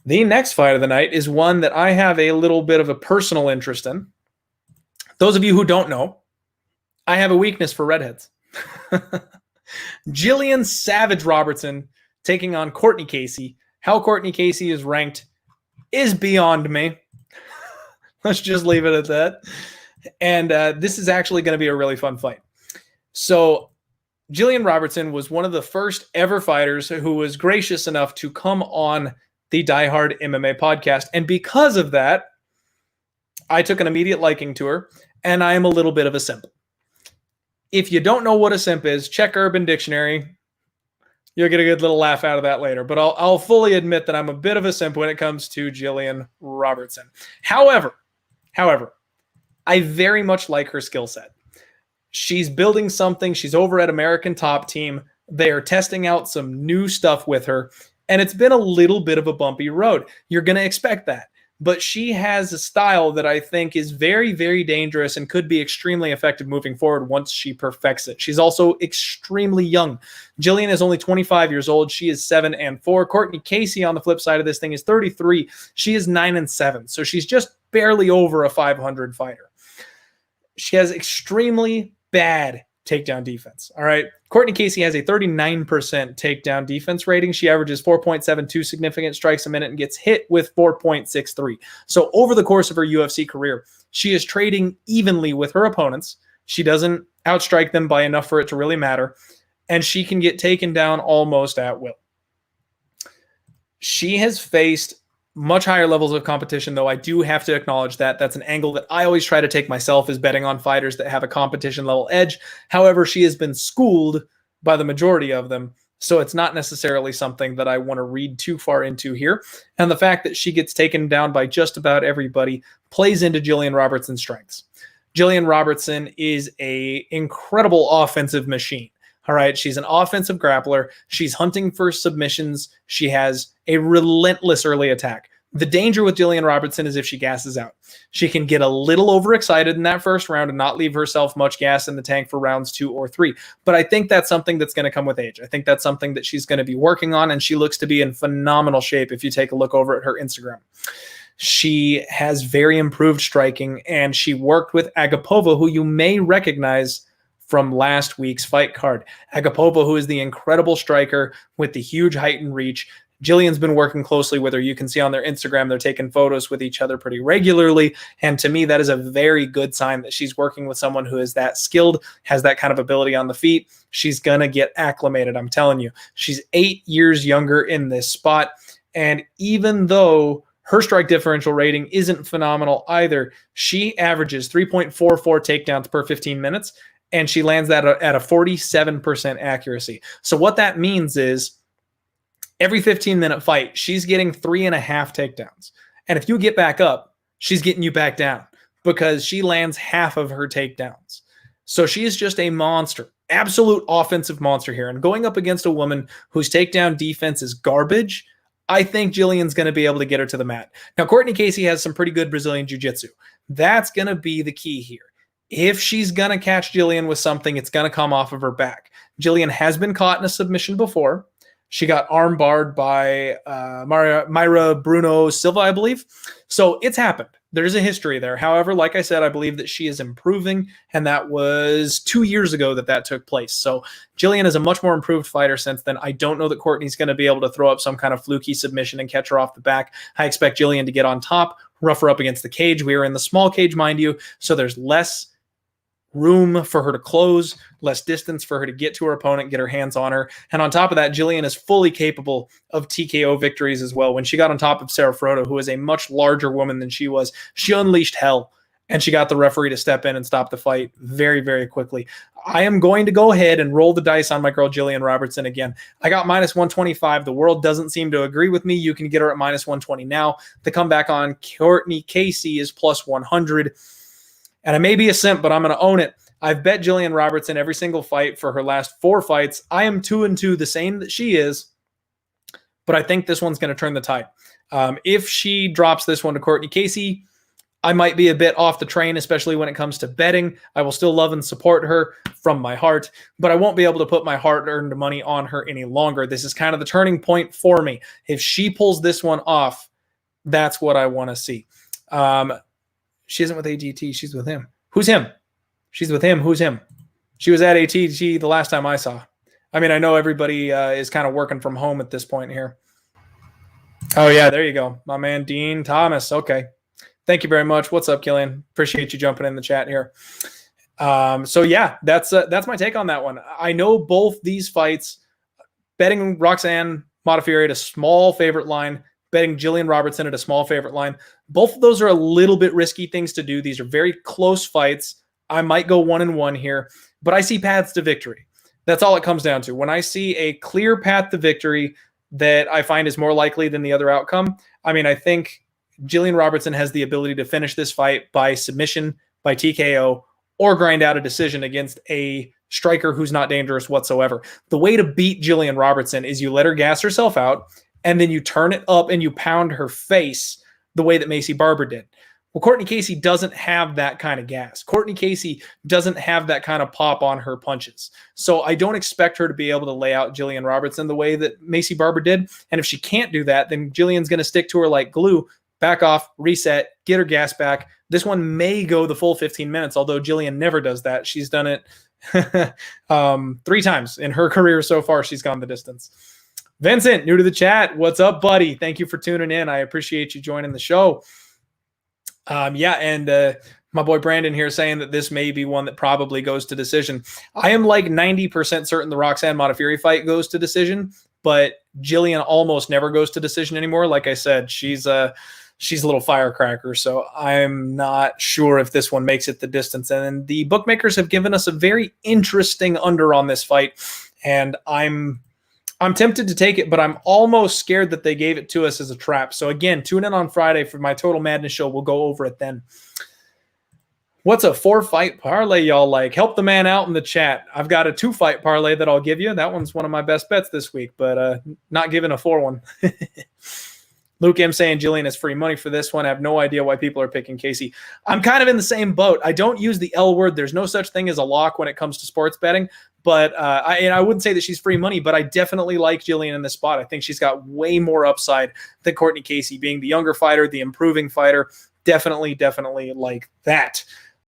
The next fight of the night is one that I have a little bit of a personal interest in. Those of you who don't know, I have a weakness for redheads. Gillian Savage Robertson taking on Courtney Casey. How Courtney Casey is ranked is beyond me. Let's just leave it at that. And this is actually going to be a really fun fight. So Gillian Robertson was one of the first ever fighters who was gracious enough to come on the Die Hard MMA podcast. And because of that, I took an immediate liking to her, and I am a little bit of a simp. If you don't know what a simp is, check Urban Dictionary. You'll get a good little laugh out of that later. But I'll fully admit that I'm a bit of a simp when it comes to Gillian Robertson. However, I very much like her skill set. She's building something. She's over at American Top Team. They are testing out some new stuff with her, and it's been a little bit of a bumpy road. You're going to expect that. But she has a style that I think is very, very dangerous and could be extremely effective moving forward once she perfects it. She's also extremely young. Gillian is only 25 years old. She is 7-4. Courtney Casey on the flip side of this thing is 33. She is 9-7. So she's just barely over a 500 fighter. She has extremely bad takedown defense. All right. Courtney Casey has a 39% takedown defense rating. She averages 4.72 significant strikes a minute and gets hit with 4.63. So over the course of her UFC career, she is trading evenly with her opponents. She doesn't outstrike them by enough for it to really matter. And she can get taken down almost at will. She has faced much higher levels of competition, though I do have to acknowledge that. That's an angle that I always try to take myself, is betting on fighters that have a competition level edge. However, she has been schooled by the majority of them, so it's not necessarily something that I want to read too far into here. And the fact that she gets taken down by just about everybody plays into Gillian Robertson's strengths. Gillian Robertson is an incredible offensive machine. All right, she's an offensive grappler. She's hunting for submissions. She has a relentless early attack. The danger with Gillian Robertson is if she gasses out. She can get a little overexcited in that first round and not leave herself much gas in the tank for rounds 2 or 3. But I think that's something that's going to come with age. I think that's something that she's going to be working on, and she looks to be in phenomenal shape if you take a look over at her Instagram. She has very improved striking, and she worked with Agapova, who you may recognize from last week's fight card. Agapova, who is the incredible striker with the huge height and reach. Gillian's been working closely with her. You can see on their Instagram, they're taking photos with each other pretty regularly. And to me, that is a very good sign that she's working with someone who is that skilled, has that kind of ability on the feet. She's going to get acclimated. I'm telling you, she's 8 years younger in this spot. And even though her strike differential rating isn't phenomenal either, she averages 3.44 takedowns per 15 minutes. And she lands that at a 47% accuracy. So what that means is every 15-minute fight, she's getting 3.5 takedowns. And if you get back up, she's getting you back down because she lands half of her takedowns. So she is just a monster, absolute offensive monster here. And going up against a woman whose takedown defense is garbage, I think Gillian's going to be able to get her to the mat. Now, Courtney Casey has some pretty good Brazilian jiu-jitsu. That's going to be the key here. If she's going to catch Gillian with something, it's going to come off of her back. Gillian has been caught in a submission before. She got arm barred by Myra Bruno Silva, I believe. So it's happened. There's a history there. However, like I said, I believe that she is improving, and that was 2 years ago that took place. So Gillian is a much more improved fighter since then. I don't know that Courtney's going to be able to throw up some kind of fluky submission and catch her off the back. I expect Gillian to get on top, rough her up against the cage. We are in the small cage, mind you, so there's less room for her to close, less distance for her to get to her opponent, get her hands on her. And on top of that, Gillian is fully capable of TKO victories as well. When she got on top of Sarah Frodo, who is a much larger woman than she was, she unleashed hell, and she got the referee to step in and stop the fight very, very quickly. I am going to go ahead and roll the dice on my girl Gillian Robertson again. I got -125. The world doesn't seem to agree with me. You can get her at -120 now. The comeback on Courtney Casey is +100. And I may be a simp, but I'm going to own it. I've bet Gillian Robertson every single fight for her last 4 fights. I am 2-2, the same that she is, but I think this one's going to turn the tide. If she drops this one to Courtney Casey, I might be a bit off the train, especially when it comes to betting. I will still love and support her from my heart, but I won't be able to put my hard-earned money on her any longer. This is kind of the turning point for me. If she pulls this one off, That's what I want to see. She isn't with AGT. She's with him. Who's him? She's with him. Who's him? She was at ATG the last time I saw. I mean, I know everybody is kind of working from home at this point here. Oh, yeah, there you go. My man, Dean Thomas. Okay. Thank you very much. What's up, Gillian? Appreciate you jumping in the chat here. So, yeah, that's my take on that one. I know both these fights, betting Roxanne Modafferi at a small favorite line, betting Gillian Robertson at a small favorite line. Both of those are a little bit risky things to do. These are very close fights. I might go 1-1 here, but I see paths to victory. That's all it comes down to. When I see a clear path to victory that I find is more likely than the other outcome, I mean, I think Gillian Robertson has the ability to finish this fight by submission, by TKO, or grind out a decision against a striker who's not dangerous whatsoever. The way to beat Gillian Robertson is you let her gas herself out, and then you turn it up and you pound her face the way that Macy Barber did. Well, Courtney Casey doesn't have that kind of gas. Courtney Casey doesn't have that kind of pop on her punches. So I don't expect her to be able to lay out Gillian Robertson the way that Macy Barber did. And if she can't do that, then Gillian's going to stick to her like glue, back off, reset, get her gas back. This one may go the full 15 minutes, although Gillian never does that. She's done it 3 times in her career so far. She's gone the distance. Vincent, new to the chat. What's up, buddy? Thank you for tuning in. I appreciate you joining the show. My boy Brandon here saying that this may be one that probably goes to decision. I am like 90% certain the Roxanne Modafferi fight goes to decision, but Gillian almost never goes to decision anymore. Like I said, she's a little firecracker, so I'm not sure if this one makes it the distance. And the bookmakers have given us a very interesting under on this fight, and I'm tempted to take it, but I'm almost scared that they gave it to us as a trap. So again, tune in on Friday for my Total Madness show. We'll go over it then. What's a 4-fight parlay y'all like? Help the man out in the chat. I've got a 2-fight parlay that I'll give you. That one's one of my best bets this week, but not giving a 4 one. Luke M saying Gillian is free money for this one. I have no idea why people are picking Casey. I'm kind of in the same boat. I don't use the L word. There's no such thing as a lock when it comes to sports betting. But I wouldn't say that she's free money, but I definitely like Gillian in this spot. I think she's got way more upside than Courtney Casey, being the younger fighter, the improving fighter. Definitely like that.